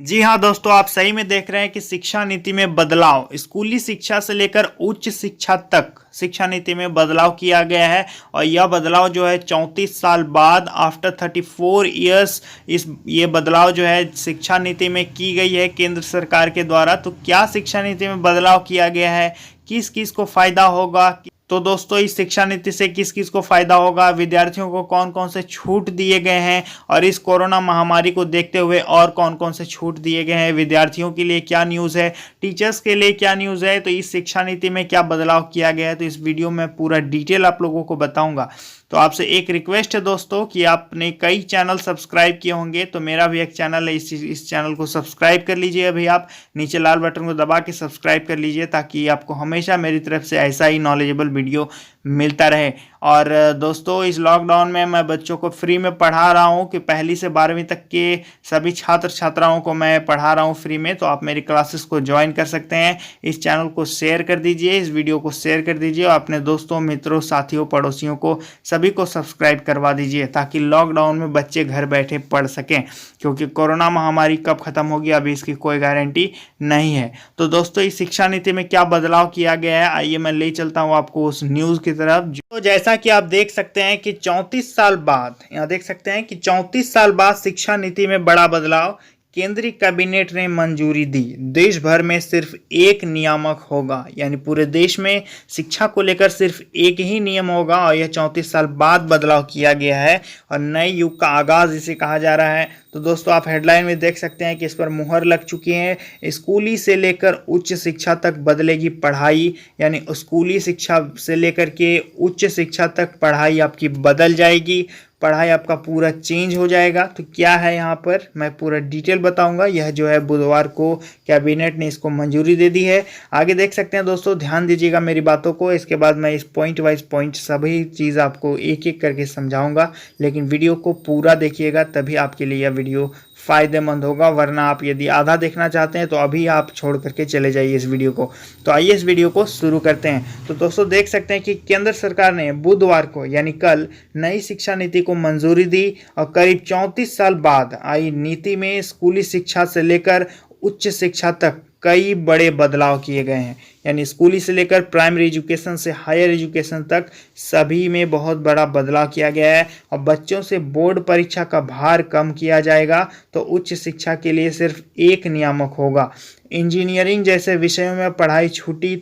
जी हाँ दोस्तों, आप सही में देख रहे हैं कि शिक्षा नीति में बदलाव, स्कूली शिक्षा से लेकर उच्च शिक्षा तक शिक्षा नीति में बदलाव किया गया है। और यह बदलाव जो है 34 साल बाद, आफ्टर 34 ईयर्स, ये बदलाव जो है शिक्षा नीति में की गई है केंद्र सरकार के द्वारा। तो क्या शिक्षा नीति में बदलाव किया गया है, किस किस को फायदा होगा, तो दोस्तों इस शिक्षा नीति से किस किस को फायदा होगा, विद्यार्थियों को कौन कौन से छूट दिए गए हैं, और इस कोरोना महामारी को देखते हुए और कौन कौन से छूट दिए गए हैं, विद्यार्थियों के लिए क्या न्यूज़ है, टीचर्स के लिए क्या न्यूज़ है, तो इस शिक्षा नीति में क्या बदलाव किया गया है, तो इस वीडियो में पूरा डिटेल आप लोगों को बताऊंगा। तो आपसे एक रिक्वेस्ट है दोस्तों कि आपने कई चैनल सब्सक्राइब किए होंगे, तो मेरा भी एक चैनल है, इस चैनल को सब्सक्राइब कर लीजिए। अभी आप नीचे लाल बटन को दबा के सब्सक्राइब कर लीजिए, ताकि आपको हमेशा मेरी तरफ से ऐसा ही नॉलेजेबल वीडियो मिलता रहे। और दोस्तों इस लॉकडाउन में मैं बच्चों को फ्री में पढ़ा रहा हूँ कि पहली से 12वीं तक के सभी छात्र छात्राओं को मैं पढ़ा रहा हूँ फ्री में। तो आप मेरी क्लासेस को ज्वाइन कर सकते हैं। इस चैनल को शेयर कर दीजिए, इस वीडियो को शेयर कर दीजिए और अपने दोस्तों, मित्रों, साथियों, पड़ोसियों को सभी को सब्सक्राइब करवा दीजिए, ताकि लॉकडाउन में बच्चे घर बैठे पढ़ सकें। क्योंकि कोरोना महामारी कब खत्म होगी अभी इसकी कोई गारंटी नहीं है। तो दोस्तों इस शिक्षा नीति में क्या बदलाव किया गया है, आइए मैं ले चलता हूँ आपको उस न्यूज़ की तरफ। तो जैसा कि आप देख सकते हैं कि 34 साल बाद, यहाँ देख सकते हैं कि 34 साल बाद शिक्षा नीति में बड़ा बदलाव, केंद्रीय कैबिनेट ने मंजूरी दी। देश भर में सिर्फ एक नियामक होगा, यानी पूरे देश में शिक्षा को लेकर सिर्फ एक ही नियम होगा, और यह 34 साल बाद बदलाव किया गया है और नए युग का आगाज इसे कहा जा रहा है। तो दोस्तों आप हेडलाइन में देख सकते हैं कि इस पर मुहर लग चुकी है। स्कूली से लेकर उच्च शिक्षा तक बदलेगी पढ़ाई, यानी स्कूली शिक्षा से लेकर के उच्च शिक्षा तक पढ़ाई आपकी बदल जाएगी, पढ़ाई आपका पूरा चेंज हो जाएगा। तो क्या है यहाँ पर मैं पूरा डिटेल बताऊंगा। यह जो है बुधवार को कैबिनेट ने इसको मंजूरी दे दी है। आगे देख सकते हैं दोस्तों, ध्यान दीजिएगा मेरी बातों को, इसके बाद मैं इस पॉइंट वाइज पॉइंट सभी चीज़ आपको एक एक करके समझाऊंगा। लेकिन वीडियो को पूरा देखिएगा, तभी आपके लिए यह वीडियो फ़ायदेमंद होगा। वरना आप यदि आधा देखना चाहते हैं तो अभी आप छोड़ करके चले जाइए इस वीडियो को। तो आइए इस वीडियो को शुरू करते हैं। तो दोस्तों देख सकते हैं कि केंद्र सरकार ने बुधवार को यानी कल नई शिक्षा नीति को मंजूरी दी, और करीब 34 साल बाद आई नीति में स्कूली शिक्षा से लेकर उच्च शिक्षा तक कई बड़े बदलाव किए गए हैं। यानी स्कूली से लेकर प्राइमरी एजुकेशन से हायर एजुकेशन तक सभी में बहुत बड़ा बदलाव किया गया है। और बच्चों से बोर्ड परीक्षा का भार कम किया जाएगा। तो उच्च शिक्षा के लिए सिर्फ एक नियामक होगा। इंजीनियरिंग जैसे विषयों में पढ़ाई छूटी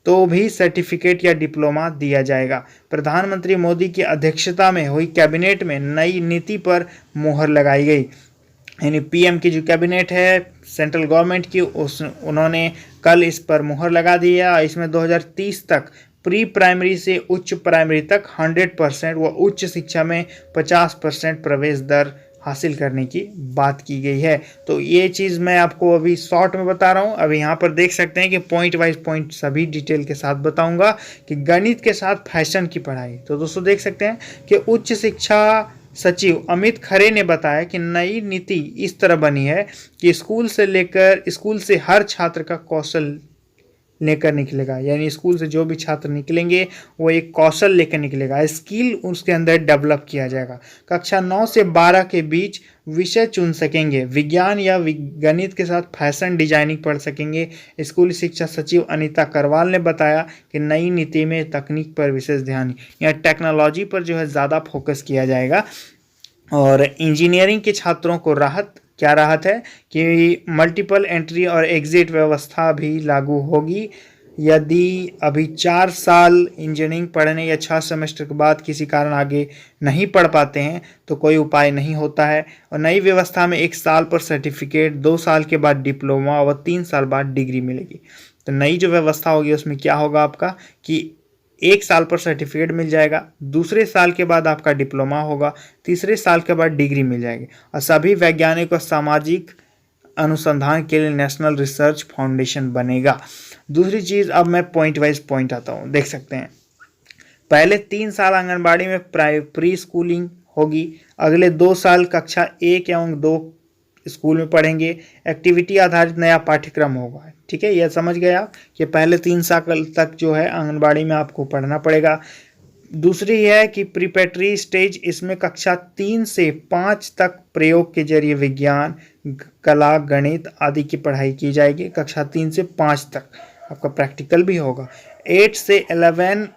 तो भी सर्टिफिकेट या डिप्लोमा दिया जाएगा। प्रधानमंत्री मोदी की अध्यक्षता में हुई कैबिनेट में नई नीति पर मुहर लगाई गई। यानी पीएम की जो कैबिनेट है सेंट्रल गवर्नमेंट की, उन्होंने कल इस पर मुहर लगा दी है। इसमें 2030 तक प्री प्राइमरी से उच्च प्राइमरी तक 100% व उच्च शिक्षा में 50% प्रवेश दर हासिल करने की बात की गई है। तो ये चीज़ मैं आपको अभी शॉर्ट में बता रहा हूँ। अभी यहाँ पर देख सकते हैं कि पॉइंट वाइज पॉइंट सभी डिटेल के साथ बताऊँगा कि गणित के साथ फैशन की पढ़ाई। तो दोस्तों देख सकते हैं कि उच्च शिक्षा सचिव अमित खरे ने बताया कि नई नीति इस तरह बनी है कि स्कूल से हर छात्र का कौशल लेकर निकलेगा। यानी स्कूल से जो भी छात्र निकलेंगे वो एक कौशल लेकर निकलेगा, स्किल उसके अंदर डेवलप किया जाएगा। कक्षा 9 से 12 के बीच विषय चुन सकेंगे, विज्ञान या गणित के साथ फैशन डिजाइनिंग पढ़ सकेंगे। स्कूल शिक्षा सचिव अनीता करवाल ने बताया कि नई नीति में तकनीक पर विशेष ध्यान या टेक्नोलॉजी पर जो है ज़्यादा फोकस किया जाएगा। और इंजीनियरिंग के छात्रों को क्या राहत है कि मल्टीपल एंट्री और एग्जिट व्यवस्था भी लागू होगी। यदि अभी 4 साल इंजीनियरिंग पढ़ने या 6 सेमेस्टर के बाद किसी कारण आगे नहीं पढ़ पाते हैं तो कोई उपाय नहीं होता है। और नई व्यवस्था में 1 साल पर सर्टिफिकेट, 2 साल के बाद डिप्लोमा और 3 साल बाद डिग्री मिलेगी। तो नई जो व्यवस्था होगी उसमें क्या होगा आपका कि 1 साल पर सर्टिफिकेट मिल जाएगा, दूसरे साल के बाद आपका डिप्लोमा होगा, तीसरे साल के बाद डिग्री मिल जाएगी। और सभी वैज्ञानिक और सामाजिक अनुसंधान के लिए नेशनल रिसर्च फाउंडेशन बनेगा। दूसरी चीज़, अब मैं पॉइंट वाइज पॉइंट आता हूँ। देख सकते हैं पहले 3 साल आंगनबाड़ी में प्री स्कूलिंग होगी, अगले 2 साल कक्षा 1 एवं 2 स्कूल में पढ़ेंगे। एक्टिविटी आधारित नया पाठ्यक्रम होगा। ठीक है, यह समझ गए आप कि पहले 3 साल तक जो है आंगनबाड़ी में आपको पढ़ना पड़ेगा। दूसरी है कि प्रिपरेटरी स्टेज, इसमें कक्षा 3 से 5 तक प्रयोग के जरिए विज्ञान, कला, गणित आदि की पढ़ाई की जाएगी। कक्षा 3 से 5 तक आपका प्रैक्टिकल भी होगा। 8 से 11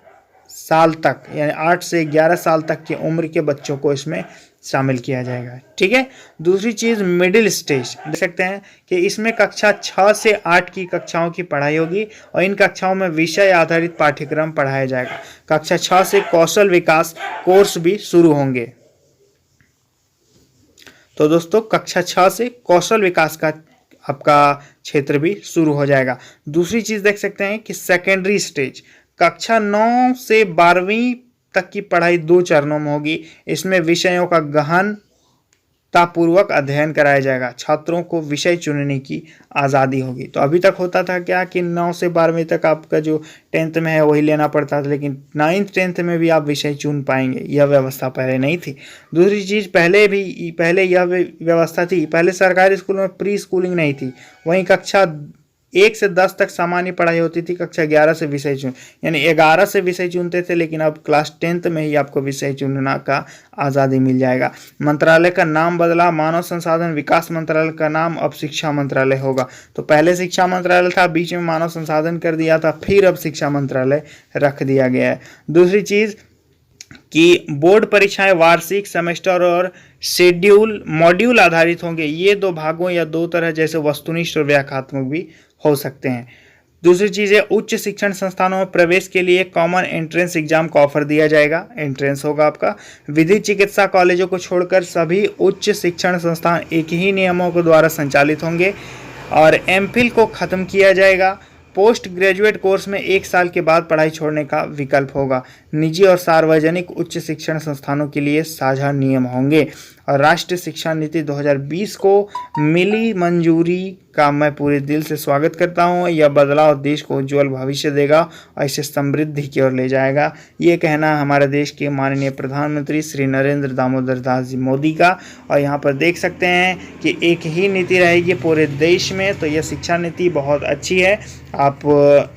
साल तक यानी 8 से 11 साल तक की उम्र के बच्चों को इसमें शामिल किया जाएगा। ठीक है। दूसरी चीज़ मिडिल स्टेज देख सकते हैं कि इसमें कक्षा 6 से 8 की कक्षाओं की पढ़ाई होगी और इन कक्षाओं में विषय आधारित पाठ्यक्रम पढ़ाया जाएगा। कक्षा 6 से कौशल विकास कोर्स भी शुरू होंगे। तो दोस्तों कक्षा 6 से कौशल विकास का आपका क्षेत्र भी शुरू हो जाएगा। दूसरी चीज़ देख सकते हैं कि सेकेंडरी स्टेज कक्षा 9 से 12वीं तक की पढ़ाई 2 चरणों में होगी। इसमें विषयों का गहनतापूर्वक अध्ययन कराया जाएगा। छात्रों को विषय चुनने की आज़ादी होगी। तो अभी तक होता था क्या कि 9 से 12वीं तक आपका जो 10th में है वही लेना पड़ता था, लेकिन 9th 10th में भी आप विषय चुन पाएंगे। यह व्यवस्था पहले नहीं थी। दूसरी चीज़ पहले यह व्यवस्था थी, पहले सरकारी स्कूलों में प्री स्कूलिंग नहीं थी। वहीं कक्षा 1 से 10 तक सामान्य पढ़ाई होती थी। कक्षा 11 से विषय यानी 11 से विषय चुनते थे, लेकिन अब क्लास 10th में ही आपको विषय चुनना का आज़ादी मिल जाएगा। मंत्रालय का नाम बदला, मानव संसाधन विकास मंत्रालय का नाम अब शिक्षा मंत्रालय होगा। तो पहले शिक्षा मंत्रालय था, बीच में मानव संसाधन कर दिया था, फिर अब शिक्षा मंत्रालय रख दिया गया है। दूसरी चीज़ कि बोर्ड परीक्षाएं वार्षिक, सेमेस्टर और शेड्यूल मॉड्यूल आधारित होंगे। ये 2 भागों या 2 तरह जैसे वस्तुनिष्ठ और व्याख्यात्मक भी हो सकते हैं। दूसरी चीज़ है उच्च शिक्षण संस्थानों में प्रवेश के लिए कॉमन एंट्रेंस एग्जाम का ऑफर दिया जाएगा। एंट्रेंस होगा आपका। विधि चिकित्सा कॉलेजों को छोड़कर सभी उच्च शिक्षण संस्थान एक ही नियमों के द्वारा संचालित होंगे और एमफिल को ख़त्म किया जाएगा। पोस्ट ग्रेजुएट कोर्स में 1 साल के बाद पढ़ाई छोड़ने का विकल्प होगा। निजी और सार्वजनिक उच्च शिक्षण संस्थानों के लिए साझा नियम होंगे और राष्ट्रीय शिक्षा नीति 2020 को मिली मंजूरी का मैं पूरे दिल से स्वागत करता हूं। यह बदलाव देश को उज्जवल भविष्य देगा और इसे समृद्धि की ओर ले जाएगा। ये कहना हमारे देश के माननीय प्रधानमंत्री श्री नरेंद्र दामोदर दास जी मोदी का। और यहाँ पर देख सकते हैं कि एक ही नीति रहेगी पूरे देश में। तो यह शिक्षा नीति बहुत अच्छी है। आप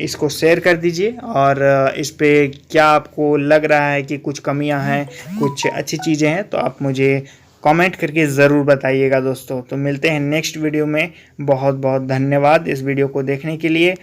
इसको शेयर कर दीजिए और इस पे क्या आपको लग रहा है कि कुछ कमियां हैं, कुछ अच्छी चीज़ें हैं, तो आप मुझे कमेंट करके ज़रूर बताइएगा दोस्तों। तो मिलते हैं नेक्स्ट वीडियो में। बहुत बहुत धन्यवाद इस वीडियो को देखने के लिए।